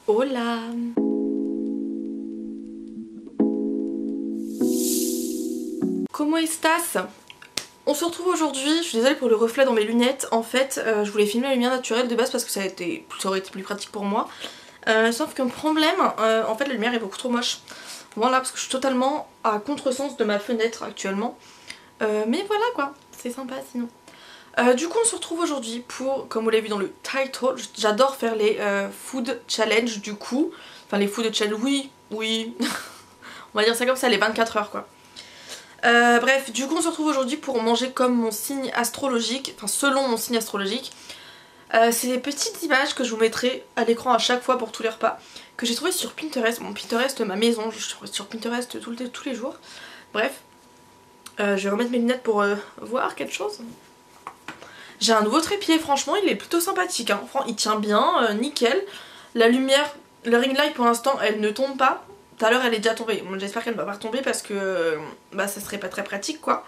Hola! Comment estás? On se retrouve aujourd'hui, je suis désolée pour le reflet dans mes lunettes, en fait je voulais filmer la lumière naturelle de base parce que ça aurait été plus pratique pour moi. Sauf qu'un problème, en fait la lumière est beaucoup trop moche. Voilà, parce que je suis totalement à contresens de ma fenêtre actuellement. Mais voilà quoi, c'est sympa sinon. Du coup on se retrouve aujourd'hui pour, comme vous l'avez vu dans le title, j'adore faire les food challenge du coup. Enfin les food challenge, oui, on va dire ça comme ça, les 24 heures quoi. Bref, du coup on se retrouve aujourd'hui pour manger comme mon signe astrologique, enfin selon mon signe astrologique. C'est des petites images que je vous mettrai à l'écran à chaque fois pour tous les repas, que j'ai trouvé sur Pinterest. Bon, Pinterest, ma maison, je suis sur Pinterest tous les jours. Bref, je vais remettre mes lunettes pour voir quelque chose. J'ai un nouveau trépied, franchement il est plutôt sympathique, hein. Il tient bien, nickel. La lumière, le ring light pour l'instant elle ne tombe pas. Tout à l'heure elle est déjà tombée, bon, j'espère qu'elle ne va pas retomber parce que bah, ça serait pas très pratique quoi.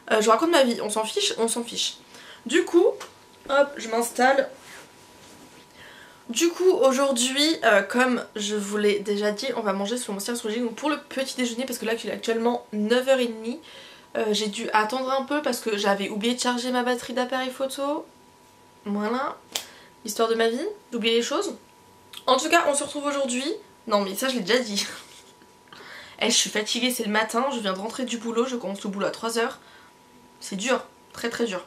Je vous raconte ma vie, on s'en fiche, on s'en fiche. Du coup, hop, je m'installe. Du coup aujourd'hui, comme je vous l'ai déjà dit, on va manger sur mon signe astrologique. Donc pour le petit déjeuner, parce que là il est actuellement 9h30. J'ai dû attendre un peu parce que j'avais oublié de charger ma batterie d'appareil photo. Voilà, histoire de ma vie, d'oublier les choses. En tout cas, on se retrouve aujourd'hui. Non mais ça je l'ai déjà dit. Je suis fatiguée, c'est le matin, je viens de rentrer du boulot, je commence le boulot à 3h. C'est dur, très très dur.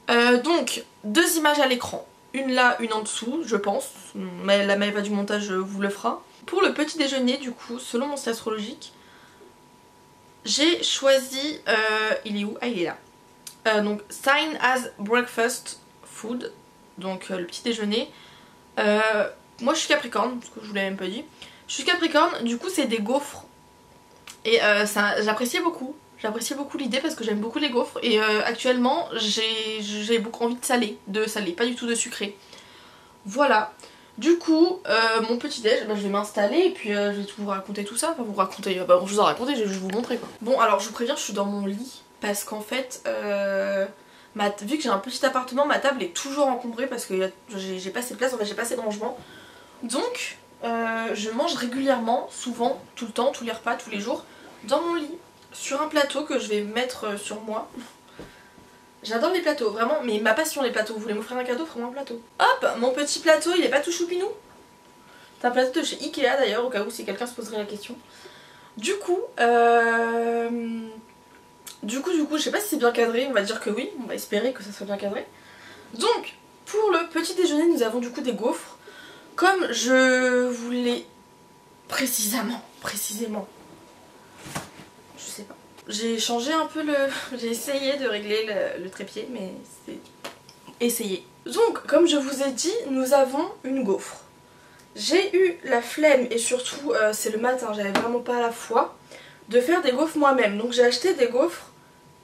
Donc, deux images à l'écran. Une là, une en dessous, je pense. Mais la Maëva du montage vous le fera. Pour le petit déjeuner, du coup, selon mon signe astrologique, j'ai choisi... il est où? Ah, il est là. Donc, sign as breakfast food. Donc, le petit déjeuner. Moi, je suis Capricorne, parce que je vous l'ai même pas dit. Je suis Capricorne, du coup, c'est des gaufres. Et j'appréciais beaucoup. J'appréciais beaucoup l'idée parce que j'aime beaucoup les gaufres. Et actuellement, j'ai beaucoup envie de salé, pas du tout de sucré. Voilà. Du coup, mon petit déj, je vais m'installer et puis je vais tout vous raconter tout ça. Enfin, vous raconter, je vous en raconter, je vais vous montrer quoi. Bon, alors je vous préviens, je suis dans mon lit parce qu'en fait, vu que j'ai un petit appartement, ma table est toujours encombrée parce que j'ai pas assez de place, en fait, j'ai pas assez de rangement. Donc, je mange régulièrement, souvent, tout le temps, tous les repas, tous les jours, dans mon lit, sur un plateau que je vais mettre sur moi. J'adore les plateaux, vraiment, mais ma passion les plateaux. Vous voulez m'offrir un cadeau, offrez-moi un plateau. Hop, mon petit plateau, il est pas tout choupinou. C'est un plateau de chez Ikea d'ailleurs, au cas où si quelqu'un se poserait la question. Du coup, je sais pas si c'est bien cadré, on va dire que oui, on va espérer que ça soit bien cadré. Donc, pour le petit déjeuner, nous avons du coup des gaufres. Comme je voulais précisément, je sais pas. J'ai changé un peu j'ai essayé de régler le trépied, mais c'est essayé. Donc, comme je vous ai dit, nous avons une gaufre. J'ai eu la flemme, et surtout, c'est le matin, j'avais vraiment pas la foi, de faire des gaufres moi-même. Donc j'ai acheté des gaufres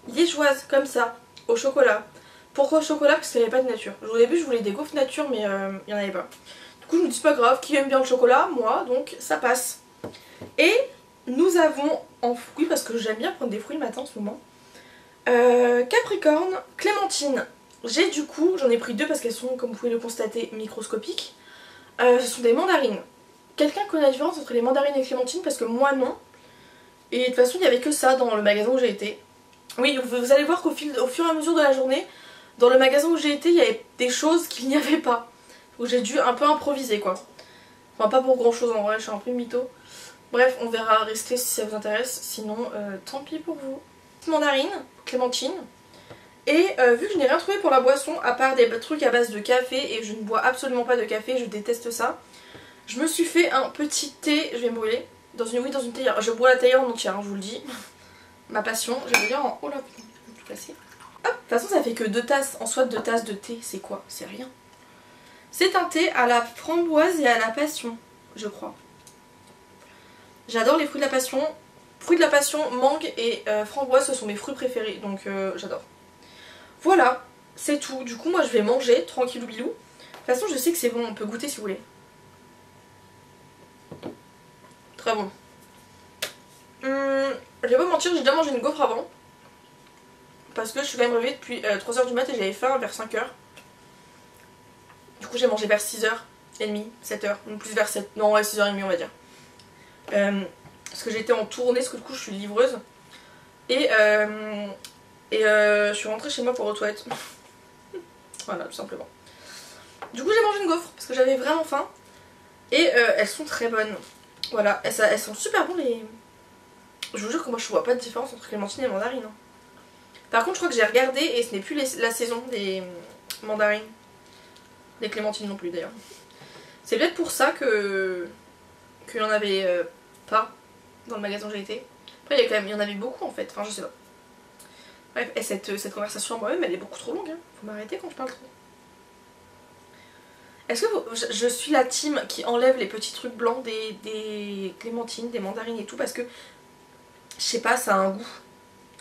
liégeoises, comme ça, au chocolat. Pourquoi au chocolat? Parce qu'il n'y avait pas de nature. Au début, je voulais des gaufres nature, mais il n'y en avait pas. Du coup je me dis c'est pas grave, qui aime bien le chocolat? Moi, donc ça passe. Et nous avons en fruits, parce que j'aime bien prendre des fruits le matin en ce moment, Capricorne, clémentine. J'en ai pris deux parce qu'elles sont, comme vous pouvez le constater, microscopiques. Ce sont des mandarines. Quelqu'un connaît la différence entre les mandarines et les clémentines? Parce que moi non. Et de toute façon il n'y avait que ça dans le magasin où j'ai été. Oui, vous allez voir qu'au fur et à mesure de la journée, dans le magasin où j'ai été, il y avait des choses qu'il n'y avait pas. Où j'ai dû un peu improviser quoi. Enfin pas pour grand chose en vrai, je suis un peu mytho. Bref, on verra rester si ça vous intéresse, sinon tant pis pour vous. Mandarine, clémentine. Et vu que je n'ai rien trouvé pour la boisson, à part des trucs à base de café, et je ne bois absolument pas de café, je déteste ça, je me suis fait un petit thé, je vais me brûler, dans une théière. Je bois la théière en entière, hein, je vous le dis. Ma passion, je vais dire en... Oh là, putain, je vais tout casser. Hop, de toute façon ça fait que 2 tasses, en soit 2 tasses de thé, c'est quoi? C'est rien. C'est un thé à la framboise et à la passion, je crois. J'adore les fruits de la passion. Fruits de la passion, mangue et framboise, ce sont mes fruits préférés, donc j'adore. Voilà, c'est tout. Du coup, moi je vais manger, tranquillou bilou. De toute façon, je sais que c'est bon, on peut goûter si vous voulez. Très bon. Je vais pas mentir, j'ai déjà mangé une gaufre avant. Parce que je suis quand même réveillée depuis 3h du mat et j'avais faim vers 5h. Du coup, j'ai mangé vers 6h. 6h30, 7h, plus vers 7, non ouais 6h30 on va dire. Parce que j'étais en tournée, parce que du coup je suis livreuse. Et je suis rentrée chez moi pour aux toilettes. Voilà, tout simplement. Du coup j'ai mangé une gaufre, parce que j'avais vraiment faim. Et elles sont très bonnes. Voilà, elles sont super bonnes les... Je vous jure que moi je vois pas de différence entre clémentine et mandarine. Hein. Par contre je crois que j'ai regardé et ce n'est plus la saison des mandarines. Des clémentines non plus d'ailleurs. C'est peut-être pour ça que qu'il y en avait pas dans le magasin où j'ai été. Après il y en avait beaucoup en fait, enfin je sais pas. Bref, et cette conversation moi-même elle est beaucoup trop longue, hein. Faut m'arrêter quand je parle trop. Est-ce que je suis la team qui enlève les petits trucs blancs des clémentines, des mandarines et tout parce que je sais pas, ça a un goût.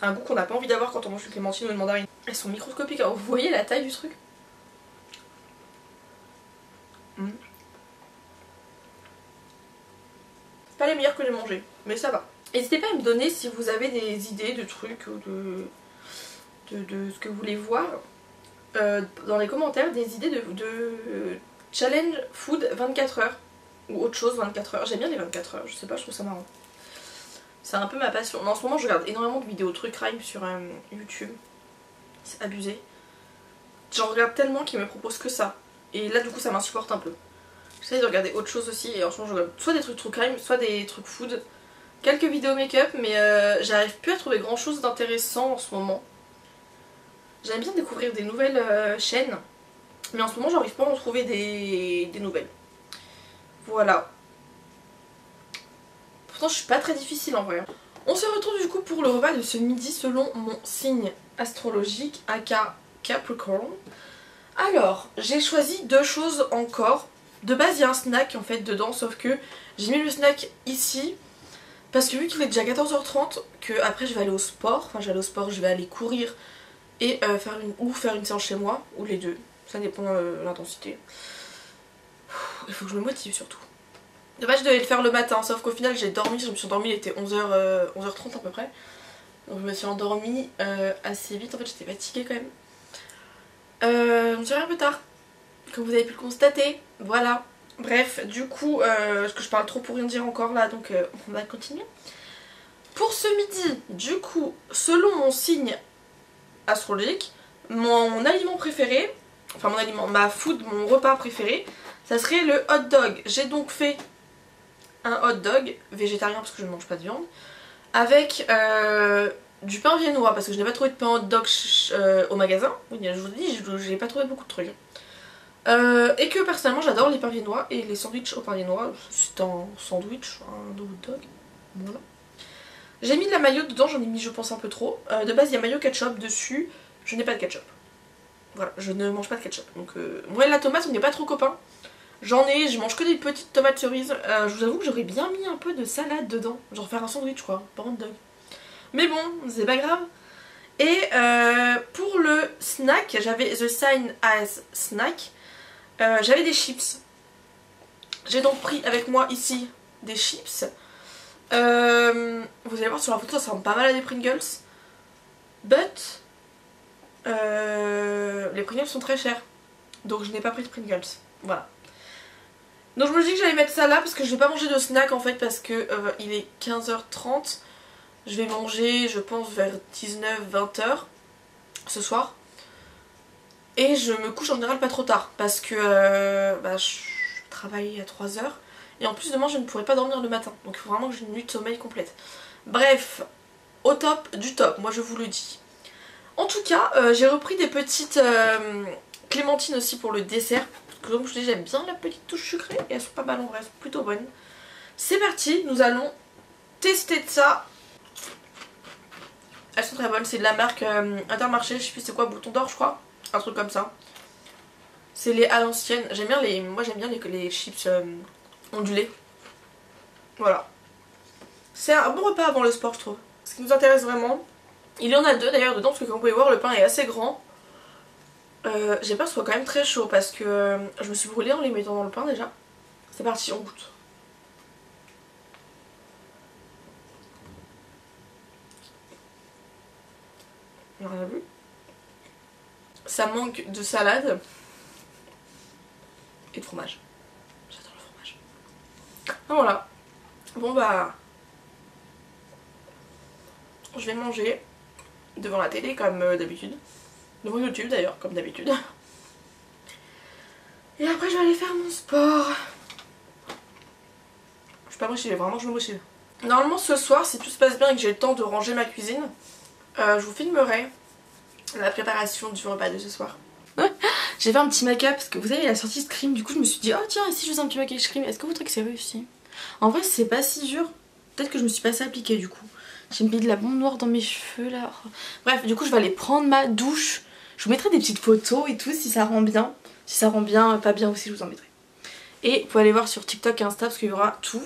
Un goût qu'on n'a pas envie d'avoir quand on mange une clémentine ou une mandarine. Elles sont microscopiques, alors vous voyez la taille du truc? C'est pas les meilleures que j'ai mangées, mais ça va. N'hésitez pas à me donner si vous avez des idées de trucs ou de ce que vous voulez voir dans les commentaires, des idées de challenge food 24 heures ou autre chose 24 heures. J'aime bien les 24 heures, je sais pas, je trouve ça marrant. C'est un peu ma passion. Mais en ce moment je regarde énormément de vidéos true crime sur YouTube. C'est abusé. J'en regarde tellement qu'ils me proposent que ça. Et là du coup ça m'insupporte un peu. J'essaie de regarder autre chose aussi et en ce moment je regarde soit des trucs true crime, soit des trucs food. Quelques vidéos make-up mais j'arrive plus à trouver grand chose d'intéressant en ce moment. J'aime bien découvrir des nouvelles chaînes. Mais en ce moment j'arrive pas à en trouver des nouvelles. Voilà. Pourtant je suis pas très difficile en vrai. On se retrouve du coup pour le repas de ce midi selon mon signe astrologique, aka Capricorn. Alors, j'ai choisi deux choses encore. De base il y a un snack en fait dedans, sauf que j'ai mis le snack ici. Parce que vu qu'il est déjà 14h30, que après je vais aller au sport, enfin je vais aller au sport, je vais aller courir et faire une séance chez moi, ou les deux, ça dépend de l'intensité. Il faut que je me motive surtout. De base je devais le faire le matin, sauf qu'au final j'ai dormi, je me suis endormie, il était 11h30 à peu près. Donc je me suis endormie assez vite, en fait j'étais fatiguée quand même. Je me suis réveillée un peu tard, comme vous avez pu le constater, voilà. Bref, du coup, parce que je parle trop pour rien dire encore là, donc on va continuer. Pour ce midi, du coup, selon mon signe astrologique, mon aliment préféré, enfin mon repas préféré, ça serait le hot dog. J'ai donc fait un hot dog végétarien parce que je ne mange pas de viande, avec du pain viennois parce que je n'ai pas trouvé de pain hot dog au magasin. Oui, je vous dis, je n'ai pas trouvé beaucoup de trucs. Et que personnellement j'adore les pains viennois et les sandwichs au pain viennois. C'est un sandwich, un hot dog. Voilà. J'ai mis de la mayo dedans, j'en ai mis je pense un peu trop. De base il y a mayo ketchup dessus, je n'ai pas de ketchup. Voilà, je ne mange pas de ketchup. Donc moi et la tomate on n'est pas trop copains. Je mange que des petites tomates cerises. Je vous avoue que j'aurais bien mis un peu de salade dedans. Genre faire un sandwich quoi, pas un hot dog. Mais bon, c'est pas grave. Et pour le snack, j'avais The Sign as Snack. J'avais des chips. J'ai donc pris avec moi ici des chips. Vous allez voir sur la photo ça ressemble pas mal à des Pringles. But les Pringles sont très chers. Donc je n'ai pas pris de Pringles. Voilà. Donc je me dis que j'allais mettre ça là parce que je vais pas manger de snack en fait parce que il est 15h30. Je vais manger je pense vers 19-20h ce soir. Et je me couche en général pas trop tard parce que je travaille à 3h. Et en plus demain je ne pourrai pas dormir le matin. Donc il faut vraiment que j'ai une nuit de sommeil complète. Bref, au top du top, moi je vous le dis. En tout cas, j'ai repris des petites clémentines aussi pour le dessert. Comme je vous dis, j'aime bien la petite touche sucrée et elles sont pas mal en vrai, elles sont plutôt bonnes. C'est parti, nous allons tester de ça. Elles sont très bonnes, c'est de la marque Intermarché, je sais plus c'est quoi, Bouton d'Or je crois. Un truc comme ça. C'est les à l'ancienne. J'aime bien moi j'aime bien les chips ondulés. Voilà. C'est un bon repas avant le sport je trouve. Ce qui nous intéresse vraiment. Il y en a deux d'ailleurs dedans parce que comme vous pouvez voir le pain est assez grand. J'ai peur que ce soit quand même très chaud parce que je me suis brûlée en les mettant dans le pain déjà. C'est parti, on goûte. On a vu. Ça manque de salade et de fromage. Voilà. Bon bah... je vais manger devant la télé comme d'habitude. Devant YouTube d'ailleurs, comme d'habitude. Et après je vais aller faire mon sport. Je suis pas mochée, vraiment je me mochée. Normalement ce soir, si tout se passe bien et que j'ai le temps de ranger ma cuisine, je vous filmerai la préparation du repas de ce soir. J'ai fait un petit make-up parce que vous savez, il a sorti Scream, du coup je me suis dit oh tiens, et si je faisais un petit maquillage Scream, est-ce que vous trouvez que c'est réussi? En vrai c'est pas si dur, peut-être que je me suis pas assez appliquée du coup. J'ai mis de la bombe noire dans mes cheveux là. Bref, du coup je vais aller prendre ma douche. Je vous mettrai des petites photos et tout si ça rend bien. Si ça rend bien, pas bien aussi je vous en mettrai. Et vous pouvez aller voir sur TikTok et Insta parce qu'il y aura tout.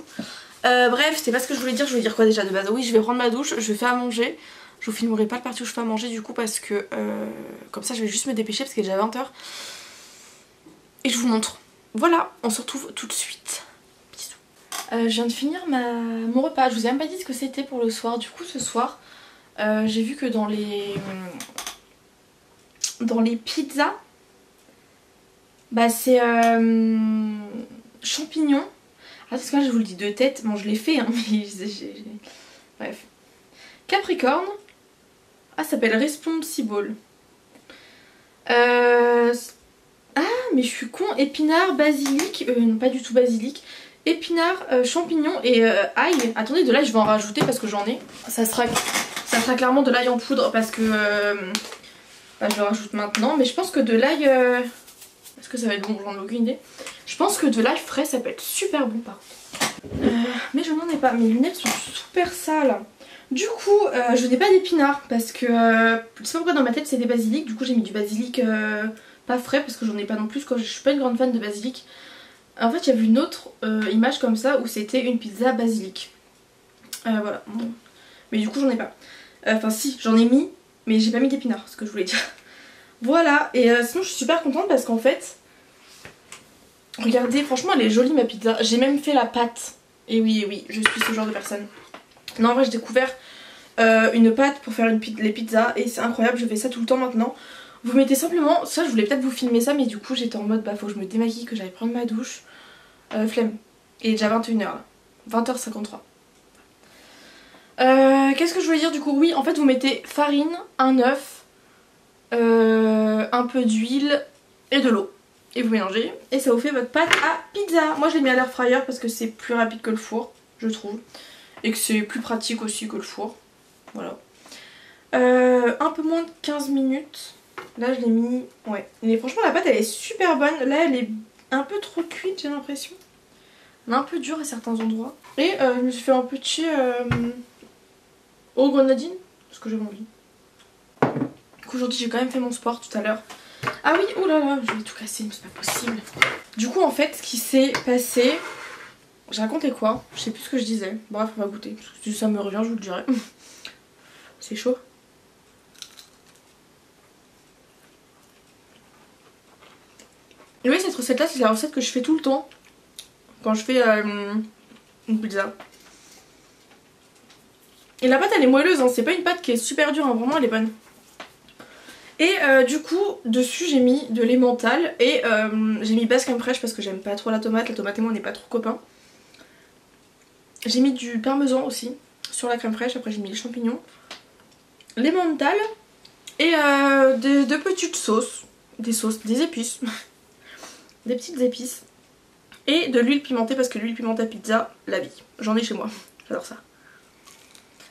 Bref, c'est pas ce que je voulais dire quoi déjà de base? Oui, je vais prendre ma douche, je vais faire à manger. Je vous filmerai pas le partie où je fais à manger du coup parce que comme ça je vais juste me dépêcher parce qu'il est déjà 20 h. Et je vous montre. Voilà, on se retrouve tout de suite. Bisous. Je viens de finir mon repas, je vous ai même pas dit ce que c'était pour le soir. Du coup ce soir, j'ai vu que dans les pizzas, bah c'est champignons. Ah parce que là je vous le dis de tête, bon je l'ai fait hein, mais bref. Capricorne. Ah ça s'appelle Responsible. Ah mais je suis con. Épinard, basilic, non pas du tout basilic. Épinard, champignons et ail. Attendez, de l'ail je vais en rajouter parce que j'en ai. Ça sera clairement de l'ail en poudre parce que bah, je le rajoute maintenant. Mais je pense que de l'ail... Est-ce que ça va être bon? J'en ai aucune idée. Je pense que de l'ail frais ça peut être super bon par contre. Mais je n'en ai pas. Mes lunettes sont super sales. Du coup je n'ai pas d'épinards parce que je sais pas pourquoi dans ma tête c'est des basilic. Du coup j'ai mis du basilic pas frais parce que j'en ai pas non plus. Je suis pas une grande fan de basilic. En fait j'ai vu une autre image comme ça où c'était une pizza basilic. Voilà. Bon. Mais du coup j'en ai pas. Enfin si j'en ai mis mais j'ai pas mis d'épinards, ce que je voulais dire. Voilà, et sinon je suis super contente parce qu'en fait, regardez, franchement elle est jolie ma pizza. J'ai même fait la pâte. Et oui, je suis ce genre de personne. Non en vrai j'ai découvert une pâte pour faire les pizzas et c'est incroyable, je fais ça tout le temps maintenant. Vous mettez simplement, ça je voulais peut-être vous filmer ça mais du coup j'étais en mode bah faut que je me démaquille, que j'aille prendre ma douche. Flemme. Il est déjà 21 h là. 20 h 53. Qu'est-ce que je voulais dire du coup? Oui en fait vous mettez farine, un œuf, un peu d'huile et de l'eau et vous mélangez et ça vous fait votre pâte à pizza. Moi je l'ai mis à l'air fryer parce que c'est plus rapide que le four je trouve et que c'est plus pratique aussi que le four. Voilà. Un peu moins de 15 minutes. Là je l'ai mis... Ouais. Mais franchement la pâte elle est super bonne. Là elle est un peu trop cuite j'ai l'impression. Elle est un peu dure à certains endroits. Et je me suis fait un petit aux grenadines parce que j'avais envie. Aujourd'hui j'ai quand même fait mon sport tout à l'heure. Ah oui, oh là là, je vais tout casser, mais c'est pas possible. Du coup en fait ce qui s'est passé... J'ai raconté quoi? Je sais plus ce que je disais. Bref on va goûter. Si ça me revient je vous le dirai. C'est chaud. Et oui cette recette là c'est la recette que je fais tout le temps. Quand je fais une pizza. Et la pâte elle est moelleuse hein. C'est pas une pâte qui est super dure hein. Vraiment elle est bonne. Et du coup dessus j'ai mis de l'emmental et j'ai mis base crème fraîche parce que j'aime pas trop la tomate et moi on n'est pas trop copains. J'ai mis du parmesan aussi sur la crème fraîche, après j'ai mis les champignons, l'emmental et de petites sauces, des épices, des petites épices et de l'huile pimentée parce que l'huile pimentée à pizza, la vie, j'en ai chez moi, j'adore ça.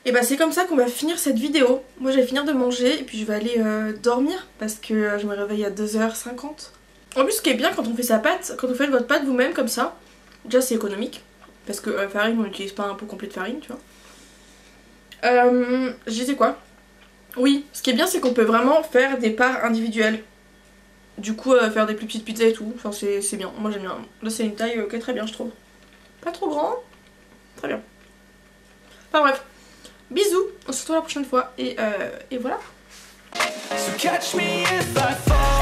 Et bah c'est comme ça qu'on va finir cette vidéo. Moi je vais finir de manger et puis je vais aller dormir parce que je me réveille à 2h50. En plus ce qui est bien quand on fait sa pâte, quand vous faites votre pâte vous-même comme ça, déjà c'est économique. Parce que la farine on n'utilise pas un pot complet de farine tu vois. Je disais quoi? Oui, ce qui est bien c'est qu'on peut vraiment faire des parts individuelles. Du coup faire des plus petites pizzas et tout, enfin c'est bien, moi j'aime bien. Là c'est une taille qui est très bien je trouve. Pas trop grand, très bien. Enfin bref. Bisous, on se retrouve la prochaine fois et voilà. So catch me if I fall.